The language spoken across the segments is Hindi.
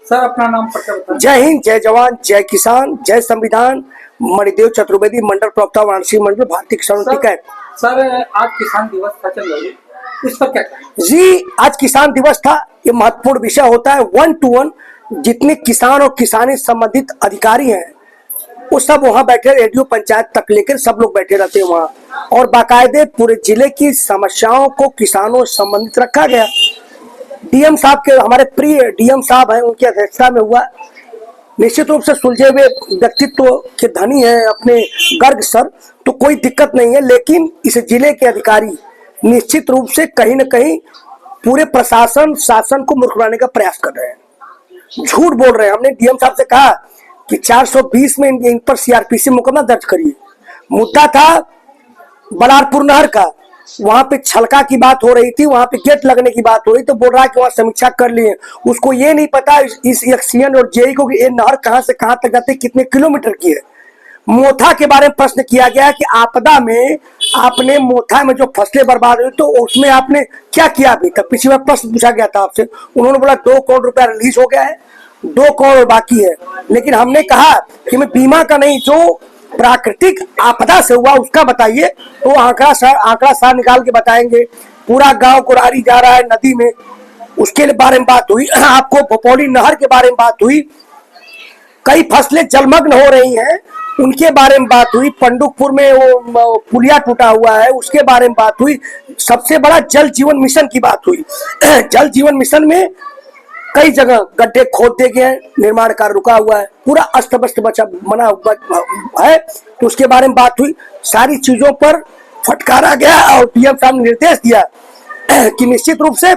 सर अपना नाम पता बताएं। जय हिंद, जय जवान, जय किसान, जय संविधान। मणिदेव चतुर्वेदी, मंडल प्रवक्ता, वाराणसी मंडल, भारतीय किसान टिका है। सर आज किसान दिवस था, चल रही इस पर क्या कहें? जी, आज किसान दिवस था। ये महत्वपूर्ण विषय होता है। 1 to 1 जितने किसान और किसानी संबंधित अधिकारी हैं वो सब वहाँ बैठे, रेडियो पंचायत तक लेकर सब लोग बैठे रहते हैं वहाँ, और बाकायदे पूरे जिले की समस्याओं को किसानों से संबंधित रखा गया। डीएम साहब के, हमारे प्रिय डीएम साहब हैं, उनकी अध्यक्षता में हुआ। निश्चित रूप से सुलझे हुए व्यक्तित्व के धनी है अपने गर्ग सर, तो कोई दिक्कत नहीं है। लेकिन इस जिले के अधिकारी निश्चित रूप से कहीं न कहीं पूरे प्रशासन शासन को मूर्ख बनाने का प्रयास कर रहे हैं, झूठ बोल रहे हैं। हमने डीएम साहब से कहा कि 420 में इन पर सीआरपीसी मुकदमा दर्ज करिए। मुद्दा था बलारपुर नहर का, वहां पे छलका की बात हो रही थी, वहां पे गेट लगने की बात हो रही, तो बोल रहा है कि वहां समीक्षा कर लिए। उसको ये नहीं पता इस एक्सीएन और जेई को कि ये नहर कहां से कहां तक जाती है, कितने किलोमीटर की है। मोथा के बारे में प्रश्न किया गया कि आपदा में आपने मोथा में जो फसलें बर्बाद हुई तो उसमें आपने क्या किया अभी तक, पिछली बार प्रश्न पूछा गया था आपसे। उन्होंने बोला 2 करोड़ रुपया रिलीज हो गया है, 2 करोड़ बाकी है। लेकिन हमने कहा कि मैं बीमा का नहीं, जो प्राकृतिक आपदा से हुआ उसका बताइए, तो आंकड़ा सार निकाल के बताएंगे। पूरा गांव कुरारी जा रहा है नदी में, उसके बारे में बात हुई। आपको भोपौली नहर के बारे में बात हुई, कई फसलें जलमग्न हो रही हैं उनके बारे में बात हुई। पंडुकपुर में वो पुलिया टूटा हुआ है उसके बारे में बात हुई। सबसे बड़ा जल जीवन मिशन की बात हुई। जल जीवन मिशन में कई जगह गड्ढे खोद दिए गए हैं, निर्माण कार्य रुका हुआ है, पूरा अस्त व्यस्त बना हुआ है, तो उसके बारे में बात हुई। सारी चीजों पर फटकारा गया और डीएम साहब ने निर्देश दिया कि निश्चित रूप से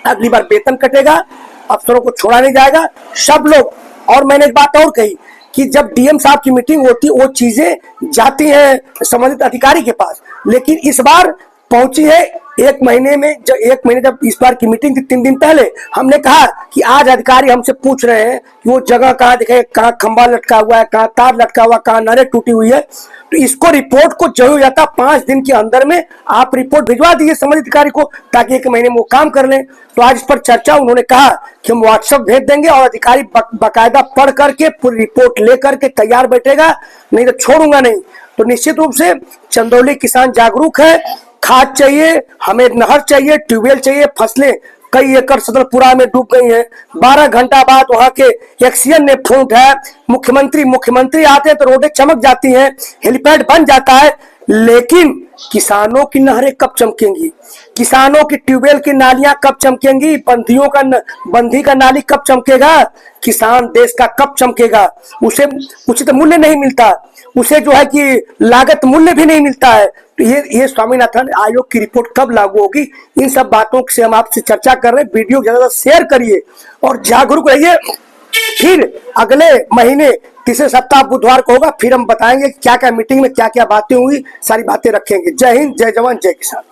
अगली बार वेतन कटेगा, अफसरों को छोड़ा नहीं जाएगा, सब लोग। और मैंने एक बात और कही कि जब डीएम साहब की मीटिंग होती है वो चीजें जाती हैं संबंधित अधिकारी के पास, लेकिन इस बार पहुंची है 1 महीने में। जब इस बार की मीटिंग थी 3 दिन पहले, हमने कहा कि आज अधिकारी हमसे पूछ रहे हैं कि वो जगह कहाँ दिखे, कहाँ खंबा लटका हुआ है, कहाँ तार लटका हुआ, कहाँ नहरें टूटी हुई है, तो इसको रिपोर्ट को जो जाता 5 दिन के अंदर में आप रिपोर्ट भिजवा दीजिए संबंधित अधिकारी को, ताकि 1 महीने में वो काम कर लें। तो आज इस पर चर्चा, उन्होंने कहा कि हम व्हाट्सएप भेज देंगे और अधिकारी बाकायदा पढ़ करके पूरी रिपोर्ट लेकर के तैयार बैठेगा, नहीं तो छोड़ूंगा नहीं। तो निश्चित रूप से चंदौली किसान जागरूक है। खाद चाहिए हमें, नहर चाहिए, ट्यूबवेल चाहिए। फसलें कई एकड़ सदरपुरा में डूब गई हैं। 12 घंटा बाद वहां के एक्सीएन ने फोन उठाया, मुख्यमंत्री आते हैं तो रोडें चमक जाती हैं, हेलीपैड बन जाता है, लेकिन किसानों की नहरें कब चमकेंगी, किसानों की ट्यूबवेल की नालियां कब चमकेंगी, बंधी का नाली कब चमकेगा, किसान देश का कब चमकेगा। उसे उचित मूल्य नहीं मिलता, उसे जो है कि लागत मूल्य भी नहीं मिलता है। तो ये स्वामीनाथन आयोग की रिपोर्ट कब लागू होगी, इन सब बातों से हम आपसे चर्चा कर रहे हैं। वीडियो ज्यादा शेयर करिए और जागरूक रहिए। फिर अगले महीने तीसरे सप्ताह बुधवार को होगा, फिर हम बताएंगे क्या क्या मीटिंग में क्या क्या बातें हुई, सारी बातें रखेंगे। जय हिंद, जय जवान, जय किसान।